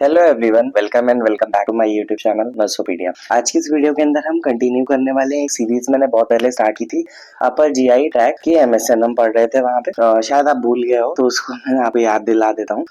Hello everyone, welcome and welcome back to my YouTube channel Nursopedia. आज की इस video के अंदर हम कंटिन्यू करने वाले हैं एक सीरीज मैंने बहुत पहले स्टार्ट की थी। अपर जीआई ट्रैक की एमएसएन हम पढ़ रहे थे वहां पे। शायद आप भूल गए हो तो उसको मैं आपको याद दिला देता हूँ।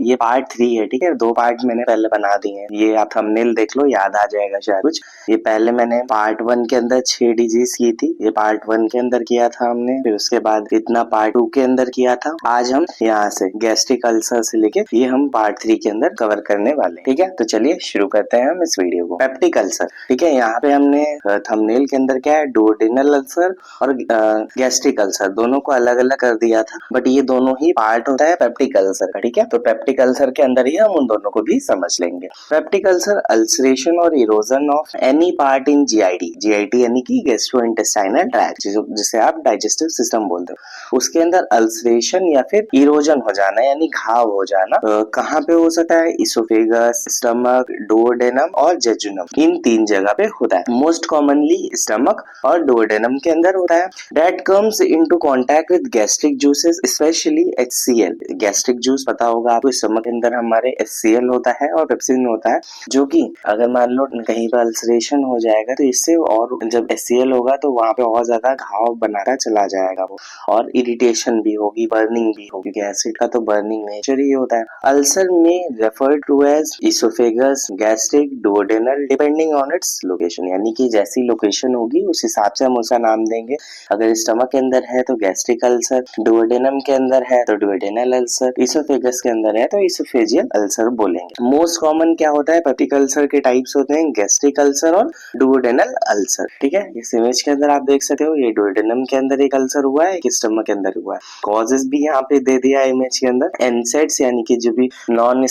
ये पार्ट 3 है, ठीक है। 2 पार्ट मैंने पहले बना दिए हैं, ये आप थंबनेल देख लो, याद आ जाएगा शायद कुछ। ये पहले मैंने पार्ट 1 के अंदर 6 डिजीज की थी, ये पार्ट 1 के अंदर किया था हमने। फिर उसके बाद इतना पार्ट 2 के अंदर किया था। आज हम यहाँ से गैस्ट्रिक अल्सर से लेके ये हम पार्ट 3 के अंदर कवर करने वाले, ठीक है। तो चलिए शुरू करते हैं हम इस वीडियो को। पेप्टिक अल्सर, ठीक है। यहाँ पे हमने थंबनेल के अंदर क्या है, डुओडेनल अल्सर और गैस्ट्रिक अल्सर दोनों को अलग अलग कर दिया था, बट ये दोनों ही पार्ट होता है पेप्टिक अल्सर का, ठीक है। तो पेप्टिक अल्सर के अंदर ही हम उन दोनों को भी समझ लेंगे। पेप्टिक अल्सर अल्सरेशन और erosion of any part in GIT. GIT यानी कि गैस्ट्रोइंटेस्टाइनल ट्रैक्ट, जिसे आप डाइजेस्टिव सिस्टम बोलते हो। उसके अंदर अल्सरेशन या फिर इरोजन हो जाना यानी घाव हो जाना कहाँ पे हो सकता है? इसोफेगस, स्टमक, डुओडेनम और जेजुनम, इन 3 जगह पे होता है। मोस्ट कॉमनली स्टमक और डुओडेनम के अंदर होता है। That comes into contact with gastric juices, specially HCl। Gastric juice पता होगा आपको, स्टमक के अंदर हमारे HCl होता है और पेप्सिन होता है, जो कि अगर मान लो कहीं पर अल्सरेशन हो जाएगा तो इससे, और जब HCl होगा तो वहां पे और ज्यादा घाव बनाता चला जाएगा वो, और इरिटेशन भी होगी, बर्निंग भी होगी, क्योंकि एसिड का तो बर्निंग नेचर ही होता है। अल्सर में referred to as oesophagus, gastric, duodenal, depending on its location, यानी कि जैसी लोकेशन होगी उस हिसाब से हम उसका नाम देंगे। अगर स्टमक के अंदर है तो गैस्ट्रिक अल्सर, डुओडेनम के अंदर है तो डुओडेनल अल्सर, इसोफेगस के अंदर है तो इसोफेजियल अल्सर बोलेंगे। मोस्ट कॉमन क्या होता है? पेप्टिक अल्सर के टाइप्स होते हैं गैस्ट्रिक अल्सर और डुओडेनल अल्सर, ठीक है। इस इमेज के अंदर आप देख सकते हो, ये डुओडेनम के अंदर एक अल्सर हुआ है, एक स्टमक के अंदर हुआ है। कॉजेस भी यहाँ पे दे दिया है इमेज के अंदर। एनसेड्स यानी कि जो भी non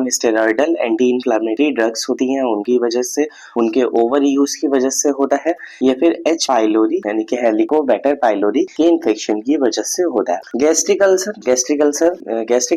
steroidal anti inflammatory drugs होती हैं उनकी वजह से, उनके ओवर यूज की वजह से होता है, या फिर H पाइलोरी यानी कि हेलिकोबैक्टर पाइलोरी के इन्फेक्शन की वजह से होता है। गैस्ट्रिक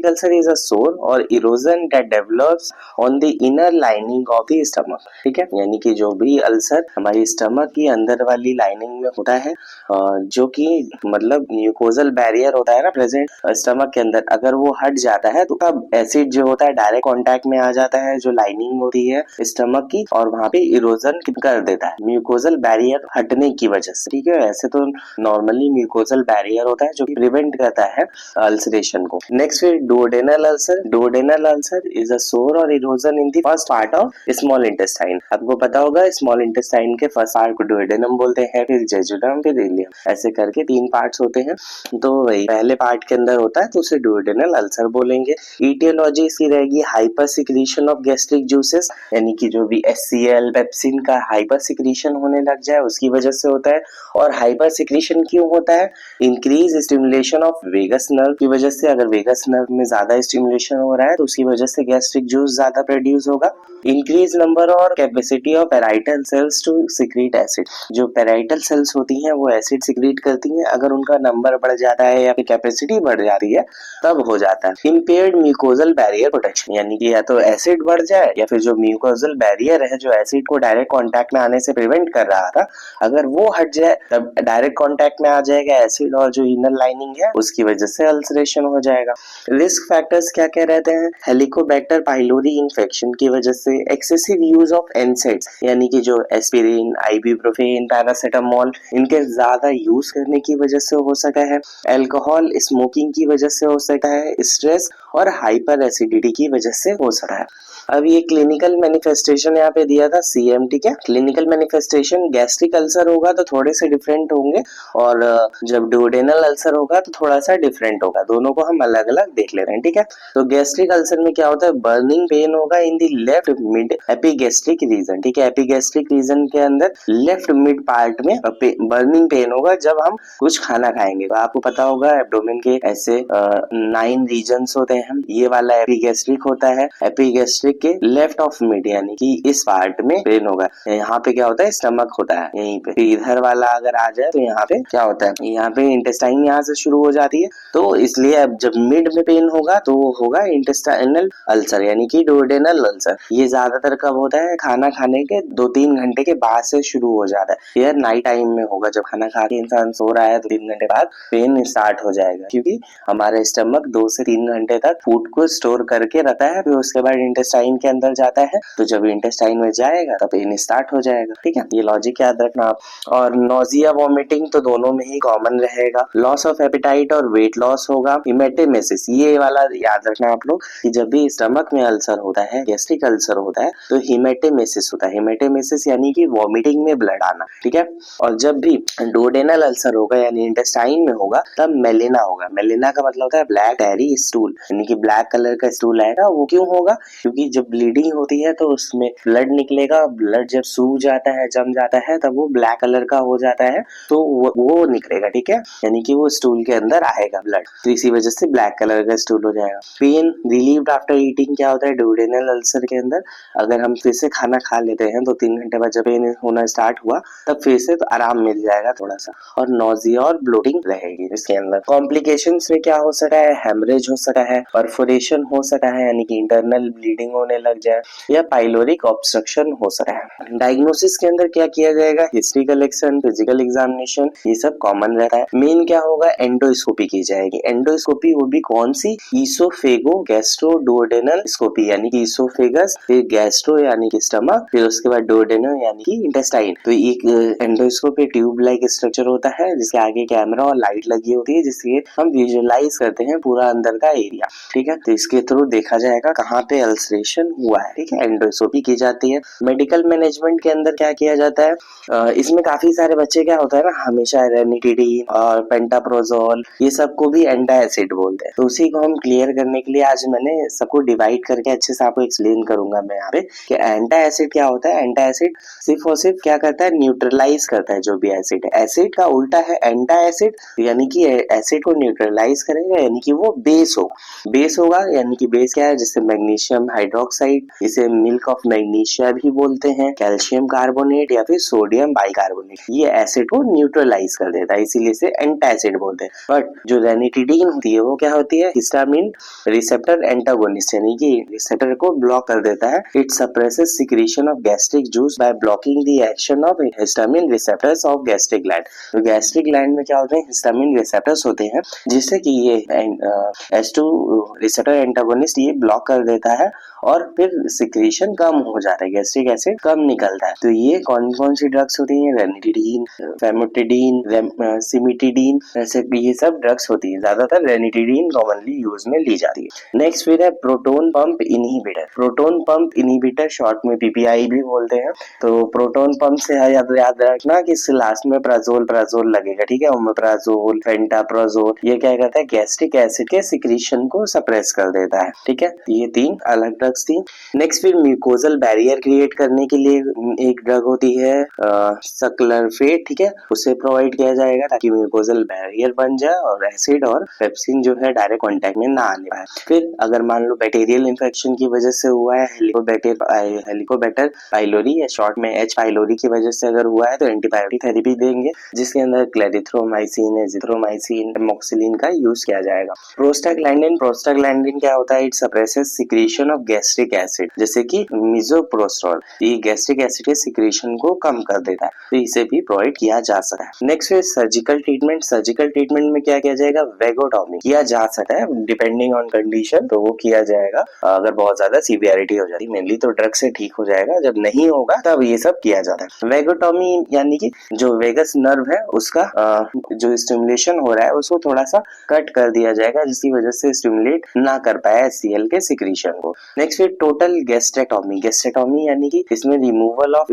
अल्सर इज अ सोर और erosion that develops on the inner lining of the stomach, ठीक है। यानी कि जो भी अल्सर हमारी स्टमक की अंदर वाली लाइनिंग में होता है, जो कि मतलब म्यूकोजल बैरियर होता है ना प्रेजेंट स्टमक के अंदर, अगर वो हट जाता है तो तब एसिड जो होता है डायरेक्ट कांटेक्ट में आ जाता है जो लाइनिंग होती है स्टमक की, और वहां पे इरोजन कर देता है म्यूकोजल बैरियर हटने की वजह से, ठीक है। ऐसे तो नॉर्मली म्यूकोजल बैरियर होता है जो कि प्रिवेंट करता है अल्सरेशन को। नेक्स्ट फिर duodenal ulcer. Duodenal ulcer is a सोर और erosion in the first part of small intestine. आपको पता होगा स्मॉल इंटेस्टाइन के फर्स्ट पार्ट को डुओडेनम बोलते हैं, फिर जेजुनम, फिर इलियम, ऐसे करके 3 पार्ट्स होते हैं। तो वही पहले पार्ट के अंदर होता है तो उसे डुओडेनल अल्सर बोलेंगे। ईटियोलॉजी इसकी रहेगी hyper secretion of gastric juices, यानी कि जो भी HCl, पेप्सिन का हाइपर सिक्रीशन होने लग जाए उसकी वजह से होता है। और हाइपर सिक्रीशन क्यों होता है? Increase stimulation of vagus nerve की वजह से। अगर वेगस नर्व में ज्यादा स्टिमुलेशन हो रहा है तो उसकी वजह से गैस्ट्रिक जूस ज्यादा प्रोड्यूस होगा। इंक्रीज नंबर और capacity of parietal cells to secrete acid. जो पैराइटल सेल्स होती हैं वो एसिड सिक्रीट करती हैं, अगर उनका नंबर बढ़ जाता है या फिर कैपेसिटी बढ़ जाती है तब हो जाता है। इम्पेयर्ड म्यूकोजल बैरियर प्रोटेक्शन, यानी कि या तो एसिड बढ़ जाए या फिर जो म्यूकोजल बैरियर है जो एसिड को डायरेक्ट कांटेक्ट में आने से प्रिवेंट कर रहा था, अगर वो हट जाए तब डायरेक्ट कांटेक्ट में आ जाएगा एसिड और जो इनर लाइनिंग है उसकी वजह से अल्सरेशन हो जाएगा। रिस्क फैक्टर्स क्या क्या रहते हैं? हेलिकोबैक्टर पाइलोरी इन्फेक्शन की वजह से, एक्सेसिव यूज ऑफ एनसेड्स यानी कि जो एस्पिरिन, आइबुप्रोफेन, पैरासिटामोल, इनके ज्यादा यूज करने की वजह से हो सकता है। अल्कोहल, स्मोकिंग की वजह से हो सकता है। स्ट्रेस और हाइपर एसिडिटी की वजह से हो सकता है। अब ये क्लिनिकल मैनिफेस्टेशन यहाँ पे दिया था CM, ठीक है। क्लिनिकल मैनिफेस्टेशन गैस्ट्रिक अल्सर होगा तो थोड़े से डिफरेंट होंगे, और जब डुओडेनल अल्सर होगा तो थोड़ा सा डिफरेंट होगा। दोनों को हम अलग अलग देख ले रहे हैं, ठीक है। तो गैस्ट्रिक अल्सर में क्या होता है? बर्निंग पेन होगा in the left mid epigastric region, ठीक है। एपिगैस्ट्रिक रीजन के अंदर लेफ्ट मिड पार्ट में बर्निंग पेन होगा जब हम कुछ खाना खाएंगे। तो आपको पता होगा एब्डोमेन के ऐसे 9 रीजन्स होते हैं, ये वाला एपिगैस्ट्रिक होता है। एपिगैस्ट्रिक के लेफ्ट ऑफ मिड यानी कि इस पार्ट में पेन होगा। यहाँ पे क्या होता है? स्टमक होता है यहीं पे। इधर वाला अगर आ जाए तो यहाँ पे क्या होता है? यहाँ पे इंटेस्टाइन यहाँ से शुरू हो जाती है, तो इसलिए अब जब मिड में पेन होगा तो वो होगा इंटेस्टाइनल अल्सर यानी कि डुओडेनल अल्सर। ये ज्यादातर कब होता है? खाना खाने के 2-3 घंटे के बाद से शुरू हो जाता है। यह नाइट टाइम में होगा, जब खाना खा के इंसान सो रहा है तो 3 घंटे बाद पेन स्टार्ट हो जाएगा, क्योंकि हमारा स्टमक 2 से 3 घंटे तक फूड को स्टोर करके जाता है, फिर उसके बाद इंटेस्टाइन के अंदर जाता है, तो जब इंटेस्टाइन में जाएगा तब पेन स्टार्ट हो जाएगा। ठीक है, ये लॉजिक याद रखना आप। और नोजिया वॉमिटिंग तो दोनों में ही कॉमन रहेगा। लॉस ऑफ एपिटाइट और वेट लॉस होगा। हिमेटेमेसिस, ये वाला याद रखना आप लोग कि जब भी स्टमक में अल्सर होता है, गैस्ट्रिक अल्सर होता है, तो हिमेटेमेसिस होता है। हिमेटेमेसिस यानी कि वॉमिटिंग में ब्लड आना। ठीक है, और जब भी डोडेनल अल्सर होगा यानी इंटेस्टाइन में होगा, तब मेलिना होगा। मेलिना का मतलब होता है ब्लैक टैरी स्टूल, यानी कि ब्लैक कलर का स्टूल आएगा। वो क्यों होगा? क्योंकि जब ब्लीडिंग होती है तो उसमें ब्लड निकलेगा, ब्लड जब सूख जाता है, जम जाता है, तब वो ब्लैक कलर का हो जाता है, तो वो निकलेगा। ठीक है, यानी कि वो स्टूल के अंदर आएगा ब्लड, तो इसी वजह से ब्लैक कलर का स्टूल हो जाएगा। पेन रिलीव्ड आफ्टर ईटिंग क्या होता है? डोडेनल अल्सर के अंदर अगर हम फिर से खाना खा लेते हैं तो 3 घंटे बाद जब पेन होना स्टार्ट हुआ, तब फिर से तो आराम मिल जाएगा थोड़ा सा, और नोजिया और ब्लोटिंग रहेगी इसके अंदर। कॉम्प्लिकेशंस में क्या हो सकता है? हेमरेज हो सकता है, परफोरेशन हो सकता है यानी कि इंटरनल ब्लीडिंग होने लग जाए, या पाइलोरिक ऑब्स्ट्रक्शन हो सकता है। डायग्नोसिस के अंदर क्या किया जाएगा? हिस्ट्री कलेक्शन, फिजिकल एग्जामिनेशन, ये सब कॉमन रहता है। मेन क्या होगा? एंडोस्कोपी की जाएगी। एंडोस्कोपी वो भी कौन सी? ईसोफेगो गैस्ट्रोडुओडेनल स्कोपी, यानी कि ईसोफेगस, फिर गैस्ट्रो यानी कि स्टमक, फिर उसके बाद डुओडेनल यानी कि इंटेस्टाइन। तो एक एंडोस्कोपी ट्यूब लाइक स्ट्रक्चर होता है जिसके आगे कैमरा और लाइट लगी होती है, जिससे हम विजुअलाइज करते हैं पूरा अंदर का एरिया। ठीक है, तो इसके थ्रू देखा जाएगा कहाँ पे अल्सरेशन हुआ है। ठीक है, एंडोस्कोपी की जाती है। मेडिकल मैनेजमेंट के अंदर क्या किया जाता है? इसमें काफी सारे बच्चे क्या होता है ना, हमेशा रेनिटिडीन और पेंटाप्रोजोल ये सबको भी एंटासिड बोलते हैं। तो उसी को हम क्लियर करने के लिए आज मैंने सबको डिवाइड करके अच्छे से आपको एक्सप्लेन करूंगा मैं यहाँ पे कि एंटासिड क्या होता है। एंटासिड सिर्फ और सिर्फ क्या करता है? न्यूट्रलाइज करता है जो भी एसिड है। एसिड का उल्टा है एंटासिड, यानी कि एसिड को न्यूट्रलाइज करेगा, यानी कि वो बेस होगा। बेस होगा यानी कि बेस क्या है? जैसे मैग्नीशियम हाइड्रोक्साइड, इसे मिल्क ऑफ मैग्नीशिया भी बोलते हैं, कैल्शियम कार्बोनेट या फिर सोडियम बाइकार्बोनेट, ये एसिड को न्यूट्रलाइज कर देता है, इसीलिए इसे एंटासिड बोलते हैं। बट जो रेनिटिडीन होती है वो क्या होती है? हिस्टामिन रिसेप्टर एंटागोनिस्ट, यानी कि रिसेप्टर को ब्लॉक कर देता है। It suppresses secretion of gastric juice by blocking the action of histamine receptors of gastric gland. तो गैस्ट्रिक ग्लैंड में क्या होते हैं? हिस्टामिन रिसेप्टर्स होते हैं, जिससे कि ये H2 रिसेप्टर एंटागोनिस्ट ये ब्लॉक कर देता है, और फिर सिक्रीशन कम हो जाता है, गैस्ट्रिक एसिड कम निकलता है। तो ये कौन कौन सी ड्रग्स होती हैं? रेनिटिडीन, फेमोटिडीन, सिमिटिडीन, ऐसे ये सब ड्रग्स होती है। ज्यादातर रेनिटिडीन कॉमनली यूज में ली जाती है। नेक्स्ट फिर है proton pump inhibitor. Proton pump inhibitor short में पीपीआई भी बोलते हैं। तो प्रोटोन पंप से याद रखना कि इससे लास्ट में प्राजोल लगेगा। ठीक है, ओमेप्राजोल, पेंटाप्रोजोल, ये क्या करता है? गैस्ट्रिक एसिड के सिक्रीशन को सप्रेस कर देता है। ठीक है, ये 3 अलग ड्रग्स थी। नेक्स्ट फिर म्यूकोजल बैरियर क्रिएट करने के लिए एक ड्रग होती है सक्लरफेट। ठीक है, उसे प्रोवाइड किया जाएगा ताकि म्यूकोजल बैरियर बन जाए और एसिड और पेप्सिन जो है डायरेक्ट कांटेक्ट में ना आने पाए। फिर अगर मान लो बैक्टीरियल इन्फेक्शन की वजह से हुआ है, हेलिकोबैक्टर पाइलोरी या शॉर्ट में एच पाइलोरी की वजह से अगर हुआ है, तो एंटीबायोटिक थेरेपी देंगे, जिसके अंदर क्लेरिथ्रोमाइसिन, एजिथ्रोमाइसिन, एमोक्सिलिन का यूज किया जाएगा। प्रोस्टाग्लैंडिन क्या होता है? It suppresses secretion of gastric acid, जैसे कि मिसोप्रोस्टोल, ये गैस्ट्रिक एसिड के सिक्रीशन को कम कर देता है, तो इसे भी प्रोवाइड किया जा सकता है। नेक्स्ट है सर्जिकल ट्रीटमेंट। सर्जिकल ट्रीटमेंट में क्या किया जाएगा? वेगोटॉमी किया जा सकता है, डिपेंडिंग ऑन कंडीशन, तो वो किया जाएगा अगर बहुत ज्यादा सीवियरिटी हो जाती है। मेनली तो ड्रग से ठीक हो जाएगा, जब नहीं होगा तब ये सब किया जाता है। वेगोटॉमी यानी कि जो वेगस नर्व है उसका जो स्टिमुलेशन हो रहा है उसको थोड़ा सा कट कर दिया जाएगा, जिसकी वजह से स्टिमुलेट ना कर पाए HCl के सिक्रीशन को। नेक्स्ट फिर टोटल गैस्ट्रेक्टोमी। गैस्ट्रेक्टोमी यानी कि इसमें removal of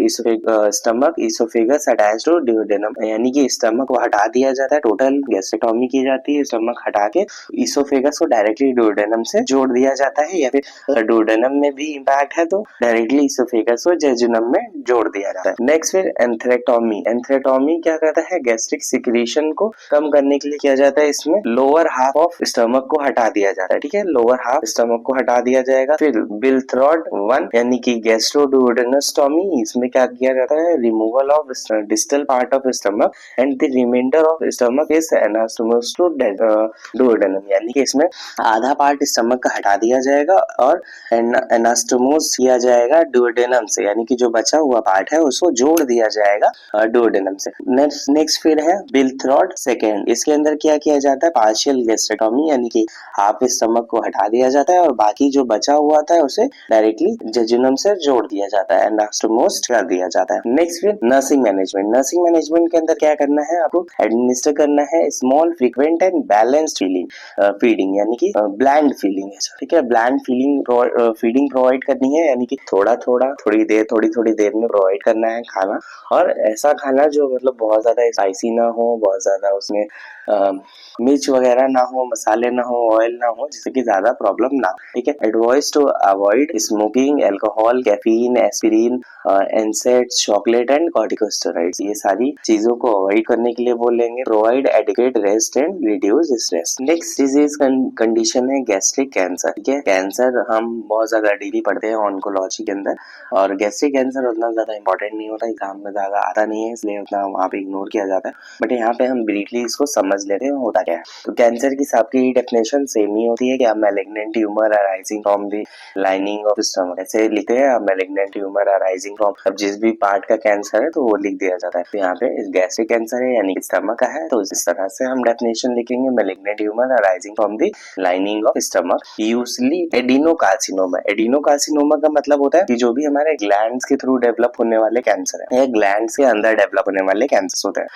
stomach oesophagus attached to duodenum, यानी कि स्टमक को हटा दिया जाता है। टोटल गैस्ट्रेक्टोमी की जाती है, स्टमक हटा के इसोफेगस को डायरेक्टली डुओडेनम से जोड़ दिया जाता है, या फिर अगर डुओडेनम में भी इम्पैक्ट है तो डायरेक्टली इसोफेगस को जेजुनम में जोड़ दिया जाता है। नेक्स्ट फिर एंथ्रेक्टोमी। एंथ्रेक्टोमी क्या करता है? गैस्ट्रिक सिक्रीशन को कम करने के लिए किया जाता है। इसमें लोअर हाफ ऑफ स्टमक को हटा दिया जाता है। ठीक है, लोअर हाफ स्टमक को हटा दिया जाएगा। फिर बिल्थ्रॉड 1 यानी कि गैस्ट्रोडुओडेनोस्टोमी, इसमें क्या किया जाता है? Removal of distal part of stomach and the reminder of stomach is anastomose to duodenum, यानी कि इसमें आधा पार्ट स्टमक का हटा दिया जाएगा और एनास्टोमोस किया जाएगा डुओडेनम से, यानी कि जो बचा हुआ पार्ट है उसको जोड़ दिया जाएगा डुओडेनम से। नेक्स्ट फिर है बिल्थ्रॉड 2। इसके अंदर क्या किया जाता है? पार्शियल गैस्ट्रेक्टोमी, यानी कि हाफ स्टमक को हटा दिया जाता है और और बाकी जो बचा हुआ था उसे डायरेक्टली जेजुनम से जोड़ दिया जाता है, एनास्टोमोस कर दिया जाता है। नेक्स्ट फिर नर्सिंग मैनेजमेंट। नर्सिंग मैनेजमेंट के अंदर क्या करना है, आपको एडमिनिस्टर करना है small frequent and balanced feeding यानी कि ब्लैंड फीडिंग है, ठीक है। ब्लैंड फीडिंग प्रोवाइड करनी है, यानी कि थोड़ा थोड़ा थोड़ी देर में प्रोवाइड करना है खाना, और ऐसा खाना जो मतलब बहुत ज्यादा स्पाइसी ना हो, बहुत ज्यादा उसमें मिर्च वगैरह ना हो, मसाले ना हो, ऑयल ना हो, जिससे कि ज्यादा प्रॉब्लम ना, ठीक है। Advise to avoid smoking, alcohol, caffeine, aspirin, NSAIDs, chocolate and corticosteroids, ये सारी चीजों को अवॉइड करने के लिए बोलेंगे। Provide adequate rest and reduce stress. Next disease condition है गैस्ट्रिक कैंसर, ठीक है। कैंसर हम बहुत ज्यादा डेली पढ़ते हैं ऑन्कोलॉजी के अंदर, और गैस्ट्रिक कैंसर उतना ज्यादा इंपॉर्टेंट नहीं होता, एग्जाम में ज्यादा आता नहीं है, इसलिए उतना वहाँ पे इग्नोर किया जाता है, बट यहाँ पे हम ब्रीफली इसको समझ लेते हैं होता क्या है। तो कैंसर की सबकी डेफिनेशन सेम ही होती है कि malignant tumour arising from the lining of stomach, ऐसे लिखते हैं मैलिग्नेंट ट्यूमर अराइजिंग फ्रॉम, अब जिस भी पार्ट का कैंसर है तो वो लिख दिया जाता है। तो यहाँ पे गैस्ट्रिक कैंसर है यानी कि स्टमक का है, तो इस तरह से हम डेफिनेशन लिखेंगे, malignant tumour arising from the lining of stomach, usually adenocarcinoma. Adenocarcinoma का मतलब होता है कि जो भी हमारे ग्लैंड्स के थ्रू डेवलप होने वाले कैंसर है, या ग्लैंड्स के अंदर डेवलप होने वाले कैंसर होते हैं।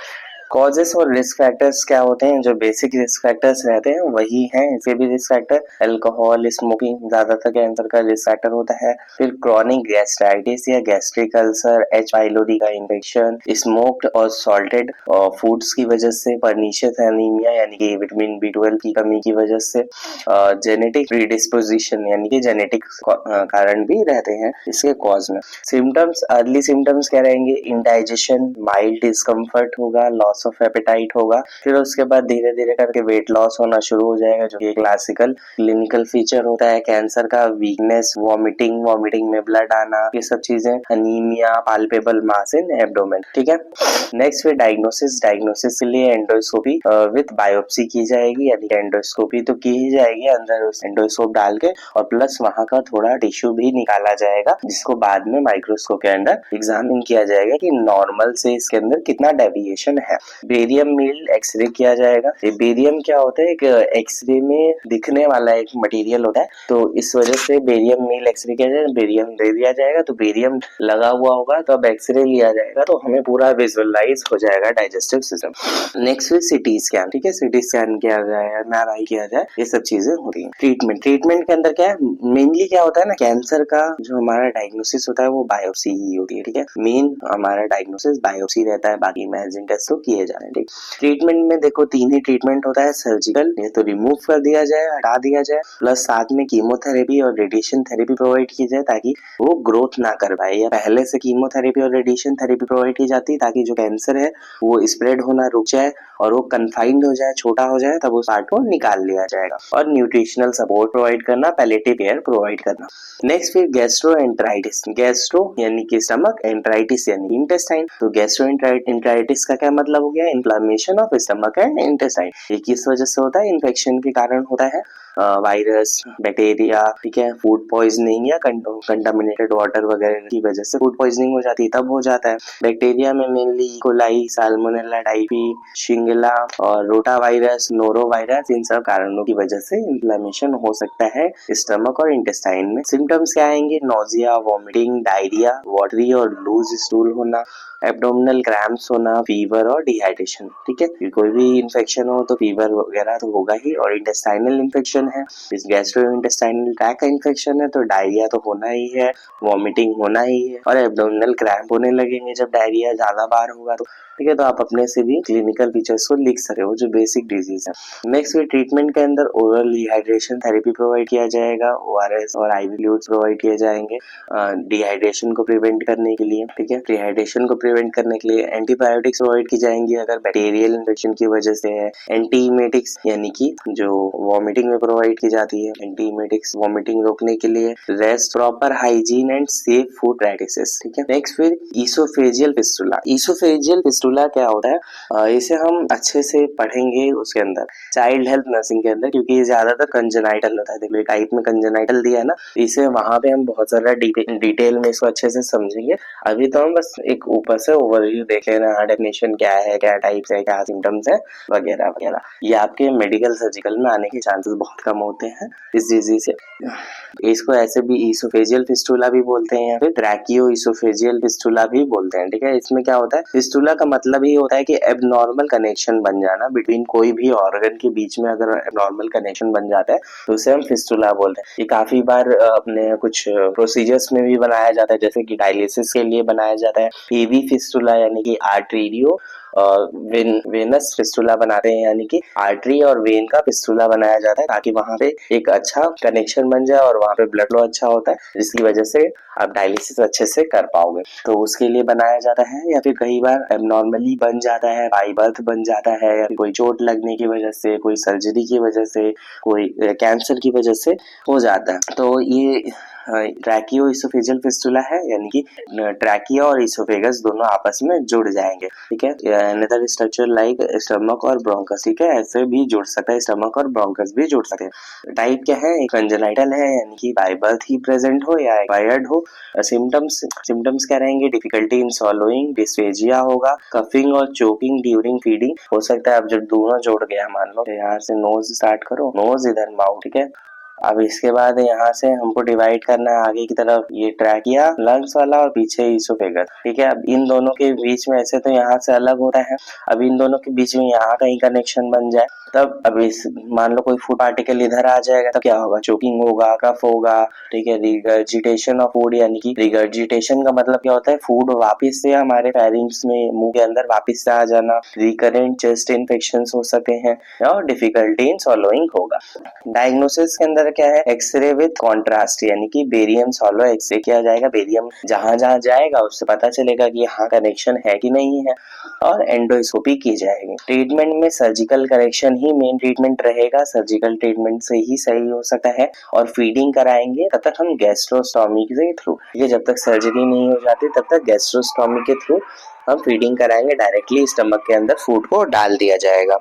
कॉजेस और रिस्क फैक्टर्स क्या होते हैं, जो बेसिक रिस्क फैक्टर्स रहते हैं वही हैं इसके भी रिस्क फैक्टर। अल्कोहल, स्मोकिंग ज्यादातर कैंसर का रिस्क फैक्टर होता है। फिर क्रॉनिक गैस्ट्राइटिस या गैस्ट्रिक अल्सर, एच पाइलोरी का इन्फेक्शन, स्मोक्ड और सॉल्टेड फूड्स की वजह से, परनीशियस एनीमिया यानी कि विटामिन B12 की कमी की वजह से, जेनेटिक प्रीडिस्पोजिशन यानी कि जेनेटिक कारण भी रहते हैं इसके कॉज में। सिम्टम्स, अर्ली सिम्टम्स क्या रहेंगे, इंडाइजेशन, माइल्ड डिस्कम्फर्ट होगा, लॉस ऑफ एपेटाइट होगा, फिर उसके बाद धीरे धीरे करके वेट लॉस होना शुरू हो जाएगा, जो कि एक क्लासिकल क्लिनिकल फीचर होता है कैंसर का। वीकनेस, वॉमिटिंग में ब्लड आना, ये सब चीजें, अनीमिया, पाल्पेबल मास इन एब्डोमेन, ठीक है। नेक्स्ट फिर डायग्नोसिस के लिए एंडोस्कोपी विद बायोप्सी की जाएगी, यानी एंडोस्कोपी तो की ही जाएगी, अंदर उस एंडोस्कोप डाल के, और प्लस वहां का थोड़ा टिश्यू भी निकाला जाएगा, जिसको बाद में माइक्रोस्कोप के अंदर एग्जामिन किया जाएगा कि नॉर्मल से इसके अंदर कितना डेविएशन है। बेरियम मील एक्सरे किया जाएगा। ये बेरियम क्या होता है, एक एक्सरे में दिखने वाला एक मटेरियल होता है, तो इस वजह से बेरियम मील एक्सरे किया जाएगा, बेरियम दे दिया जाएगा, तो बेरियम लगा हुआ होगा, तो अब एक्सरे लिया जाएगा तो हमें पूरा विजुअलाइज हो जाएगा डाइजेस्टिव सिस्टम। नेक्स्ट फिर सिटी स्कैन, ठीक है, सिटी स्कैन किया जाए, MRI किया जाए, ये सब चीजें होती है। ट्रीटमेंट के अंदर क्या है, मेनली क्या होता है ना, कैंसर का जो हमारा डायग्नोसिस होता है वो बायोप्सी ही होती है, ठीक है। मेन हमारा डायग्नोसिस बायोप्सी रहता है, बाकी इमेजिंग टेस्ट तो किए जाए, ठीक। ट्रीटमेंट में देखो 3 ही ट्रीटमेंट होता है, सर्जिकल, ये तो रिमूव कर दिया जाए, हटा दिया जाए, प्लस साथ में कीमोथेरेपी और रेडिएशन थेरेपी प्रोवाइड की जाए ताकि वो ग्रोथ ना कर पाए, या पहले से कीमोथेरेपी और रेडिएशन थेरेपी प्रोवाइड की जाती है ताकि जो कैंसर है वो स्प्रेड होना रुक जाए और वो कन्फाइंड हो जाए, छोटा हो जाए, तब उस पार्ट को निकाल लिया जाएगा। और न्यूट्रिशनल सपोर्ट प्रोवाइड करना, पैलेटिव केयर प्रोवाइड करना। नेक्स्ट फिर गैस्ट्रोएंटेराइटिस, गैस्ट्रो यानी कि स्टमक, एंटेराइटिस यानी इंटेस्टाइन, तो गैस्ट्रोएंटेराइटिस का क्या मतलब हो गया, inflammation of stomach and intestine. ये किस वजह से होता है, इन्फेक्शन के कारण होता है, वायरस, बैक्टीरिया, ठीक है, फूड पॉइजनिंग या कंटामिनेटेड वाटर वगैरह की वजह से फूड पॉइजनिंग हो जाती है, तब हो जाता है। बैक्टीरिया में mainly coli, salmonella typhi, Shingla और रोटा वायरस, नोरो वायरस, इन सब कारणों की वजह से इन्फ्लेमेशन हो सकता है स्टमक और इंटेस्टाइन में। सिम्टम्स क्या आएंगे, नोजिया, वॉमिटिंग, डायरिया, वाटरी और लूज स्टूल होना, एब्डोमिनल क्रैम्प्स होना, फीवर और डिहाइड्रेशन, ठीक है। कोई भी इन्फेक्शन हो तो फीवर वगैरह तो होगा ही, और इंटेस्टाइनल इन्फेक्शन है, इस गैस्ट्रोइंटेस्टाइनल ट्रैक्ट का इन्फेक्शन है तो डायरिया तो होना ही है, वॉमिटिंग होना ही है, और एब्डोमिनल क्रैम्प होने लगेंगे जब डायरिया ज्यादा बार होगा तो, ठीक है। तो आप अपने से भी क्लिनिकल फीचर्स को लिख सकते हो जो बेसिक डिजीज है। नेक्स्ट ट्रीटमेंट के अंदर ओरल डिहाइड्रेशन थेरेपी प्रोवाइड किया जाएगा, ORS और IV फ्लूइड्स प्रोवाइड किए जाएंगे डिहाइड्रेशन को प्रिवेंट करने के लिए, ठीक है। डिहाइड्रेशन को प्रिवेंट करने के लिए एंटीबायोटिक्स प्रोवाइड की जाएंगी अगर बैक्टीरियल इन्फेक्शन की वजह से है। एंटीइमेटिक्स यानी कि जो वॉमिटिंग में प्रोवाइड की जाती है, एंटीइमेटिक्स वॉमिटिंग रोकने के लिए। Rest, proper hygiene and safe food practices, ठीक है। नेक्स्ट फिर ईसोफेजियल फिस्टुला। ईसोफेजियल फिस्टुला क्या होता है, इसे हम अच्छे से पढ़ेंगे उसके अंदर चाइल्ड हेल्थ नर्सिंग के अंदर, क्योंकि ये ज्यादातर कंजेनाइटल होता है। देखो टाइप में कंजेनाइटल दिया है ना, इसे वहां पे हम बहुत ज्यादा डिटेल में इसको अच्छे से समझेंगे। अभी तो हम बस एक ऊपर से ओवरव्यू देख ले रहे हैं, डेफिनेशन क्या है, क्या टाइप्स है, क्या सिम्टम्स है, वगैरह वगैरह। ये आपके मेडिकल सर्जिकल में आने के चांसेस बहुत कम होते हैं इस डिजीज से। इसको ऐसे भी इसोफेजियल फिस्टुला भी बोलते हैं या फिर ट्रैकियो इसोफेजियल फिस्टुला भी बोलते हैं। ठीक है, इसमें क्या होता है, फिस्टुला का मतलब ही होता है कि एबनॉर्मल कनेक्शन बन जाना बिटवीन कोई भी ऑर्गन के बीच में। अगर एबनॉर्मल कनेक्शन बन जाता है तो उसे हम फिस्टुला बोलते हैं। ये काफी बार अपने कुछ प्रोसीजर्स में भी बनाया जाता है, जैसे कि डायलिसिस के लिए बनाया जाता है। पीवी फिस्टुला यानी कि आर्टेरियो वेनस फिस्टुला बनाते हैं, यानी कि आर्टरी और वेन का फिस्टुला बनाया जाता है ताकि वहां पे एक अच्छा कनेक्शन बन जाए और वहां पे ब्लड फ्लो अच्छा होता है, जिसकी वजह से आप डायलिसिस अच्छे से कर पाओगे। तो उसके लिए बनाया जाता है। या फिर कई बार एबनॉर्मली बन जाता है, बाई बर्थ बन जाता है, या कोई चोट लगने की वजह से, कोई सर्जरी की वजह से, कोई कैंसर की वजह से हो जाता है। तो ये ट्रैकियो इसोफेजियल फिस्टुला है, यानी कि ट्रैकिया और इसोफेगस दोनों आपस में जुड़ जाएंगे। ठीक है, अनदर स्ट्रक्चर लाइक स्टमक और ब्रोंकस। ठीक है, ऐसे भी जुड़ सकता है, स्टमक और ब्रोंकस भी जुड़ सकते हैं। टाइप क्या है, एक कंजेनाइटल है, यानी कि बाय बर्थ ही प्रेजेंट हो या एक्वायर्ड हो। सिम्टम्स क्या रहेंगे, डिफिकल्टी इन सॉलोइंग, डिस्फेजिया होगा, कफिंग और चोकिंग ड्यूरिंग फीडिंग हो सकता है। अब जब दोनों जुड़ गया, मान लो यहाँ से नोज स्टार्ट करो, नोज इधर माउथ। ठीक है, अब इसके बाद यहाँ से हमको डिवाइड करना है आगे की तरफ, ये ट्रैकिया लंग्स वाला और पीछे इसोफेगस। ठीक है, अब इन दोनों के बीच में ऐसे तो यहाँ से अलग होता है, अब इन दोनों के बीच में यहाँ कहीं कनेक्शन बन जाए तब, अब इस मान लो कोई फूड पार्टिकल इधर आ जाएगा तो क्या होगा, चोकिंग होगा, कफ होगा। ठीक है, रिगर्जिटेशन ऑफ फूड, यानी कि रिगर्जिटेशन का मतलब क्या होता है, फूड वापिस से हमारे फेरिंग्स में, मुंह के अंदर वापिस से आ जाना। रिकरेंट चेस्ट इन्फेक्शन हो सकते हैं और डिफिकल्टी इन सॉलोइंग होगा। डायग्नोसिस के अंदर क्या है, एक्सरे विद कॉन्ट्रास्ट, यानी कि बेरियम सॉलो एक्सरे किया जाएगा। बेरियम जहां जहां जाएगा उससे पता चलेगा कि यहाँ कनेक्शन है कि नहीं है, और एंडोस्कोपी की जाएगी। ट्रीटमेंट में सर्जिकल करेक्शन ही मेन ट्रीटमेंट रहेगा, सर्जिकल ट्रीटमेंट से ही सही हो सकता है। और फीडिंग कराएंगे तब तक हम गैस्ट्रोस्टॉमी के थ्रू, ये जब तक सर्जरी नहीं हो जाती तब तक गैस्ट्रोस्टॉमी के थ्रू हम फीडिंग कराएंगे। डायरेक्टली स्टमक के अंदर फूड को डाल दिया जाएगा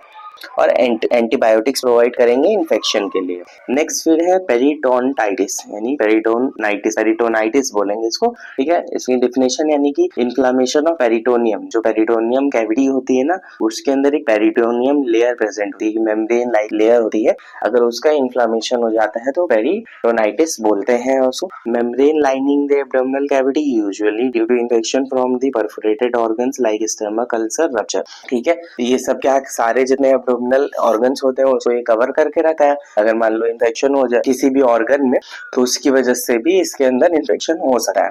और एंटीबायोटिक्स प्रोवाइड करेंगे इन्फेक्शन के लिए। नेक्स्ट फिर है पेरिटोनटाइटिस, यानी पेरिटोनाइटिस बोलेंगे इसको। ठीक है, इसकी डेफिनेशन यानी कि इन्फ्लामेशन ऑफ पेरिटोनियम। जो पेरिटोनियम कैविटी होती है ना, उसके अंदर एक पेरिटोनियम लेयर प्रेजेंट होती है, मेम्ब्रेन लाइक लेयर होती है। अगर उसका इन्फ्लामेशन हो जाता है तो पेरिटोनाइटिस बोलते हैं उसको। Membrane lining the abdominal cavity usually due to infection from the perforated organs like stomach ulcer rupture. ठीक है, ये सब क्या सारे जितने एब्डोमिनल ऑर्गन्स होते हैं उसको ये कवर करके रखा है। अगर मान लो इन्फेक्शन हो जाए किसी भी ऑर्गन में तो उसकी वजह से भी इसके अंदर इन्फेक्शन हो सकता है।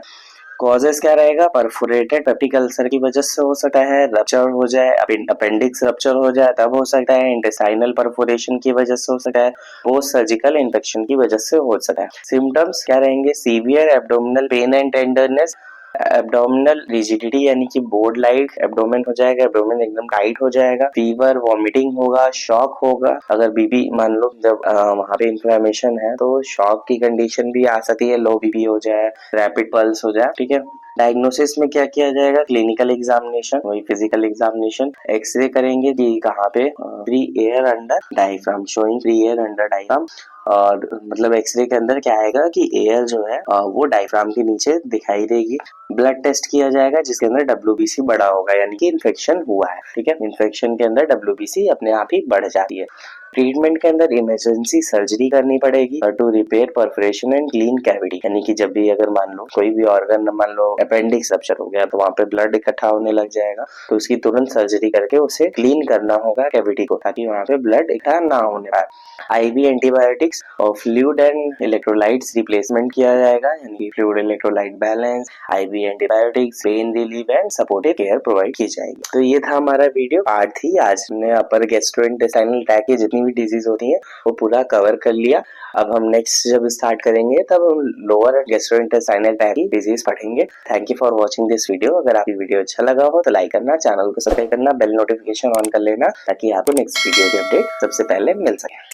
कॉजेस क्या रहेगा, परफोरेटेड पेप्टिक अल्सर की वजह से हो सकता है, रप्चर हो जाए, अपेंडिक्स रप्चर हो जाए तब हो सकता है, इंटेस्टाइनल परफोरेशन की वजह से हो सकता है, पोस्ट सर्जिकल इन्फेक्शन की वजह से हो सकता है। सिम्टम्स क्या रहेंगे, severe abdominal pain and tenderness, abdominal rigidity यानी कि बोर्ड लाइक एब्डोमेन हो जाएगा, एब्डोमेन एकदम टाइट हो जाएगा, फीवर, वॉमिटिंग होगा, शॉक होगा। अगर बीपी मान लो जब वहां पे इन्फ्लेमेशन है तो शॉक की कंडीशन भी आ सकती है, लो बीपी हो जाए, रैपिड पल्स हो जाए। ठीक है, डायग्नोसिस में क्या किया जाएगा, क्लिनिकल एग्जामिनेशन, वही फिजिकल एग्जामिनेशन, एक्सरे करेंगे कि कहाँ पे, free air under diaphragm, showing free air under diaphragm. और मतलब एक्सरे के अंदर क्या आएगा कि एयर जो है वो डायफ्राम के नीचे दिखाई देगी। ब्लड टेस्ट किया जाएगा जिसके अंदर WBC बढ़ा होगा, यानी कि इन्फेक्शन हुआ है। ठीक है, इन्फेक्शन के अंदर WBC अपने आप ही बढ़ जाती है। ट्रीटमेंट के अंदर इमरजेंसी सर्जरी करनी पड़ेगी to repair perforation and clean cavity, यानी कि जब भी अगर मान लो कोई भी ऑर्गन, मान लो अपेंडिक्स रप्चर हो गया तो वहां पे ब्लड इकट्ठा होने लग जाएगा, तो उसकी तुरंत सर्जरी करके उसे क्लीन करना होगा कैविटी को, ताकि वहां पे ब्लड इकट्ठा ना होने पाए। IV एंटीबायोटिक्स और फ्लूइड एंड इलेक्ट्रोलाइट्स रिप्लेसमेंट किया जाएगा, यानी fluid electrolyte balance, IV antibiotics, pain relief and supportive care provide की जाएगी। तो ये था हमारा वीडियो पार्ट 3। आज हमने अपर गैस्ट्रोइंटेस्टाइनल ट्रैक्ट की जितनी भी डिजीज होती है वो पूरा कवर कर लिया। अब हम नेक्स्ट जब स्टार्ट करेंगे तब हम लोअर गैस्ट्रोइंटेस्टाइनल ट्रैक्ट की डिजीज पढ़ेंगे। Thank you for watching this video. अगर आपकी वीडियो अच्छा लगा हो तो लाइक करना, चैनल को सब्सक्राइब करना, बेल नोटिफिकेशन ऑन कर लेना ताकि आपको नेक्स्ट वीडियो की अपडेट सबसे पहले मिल सके।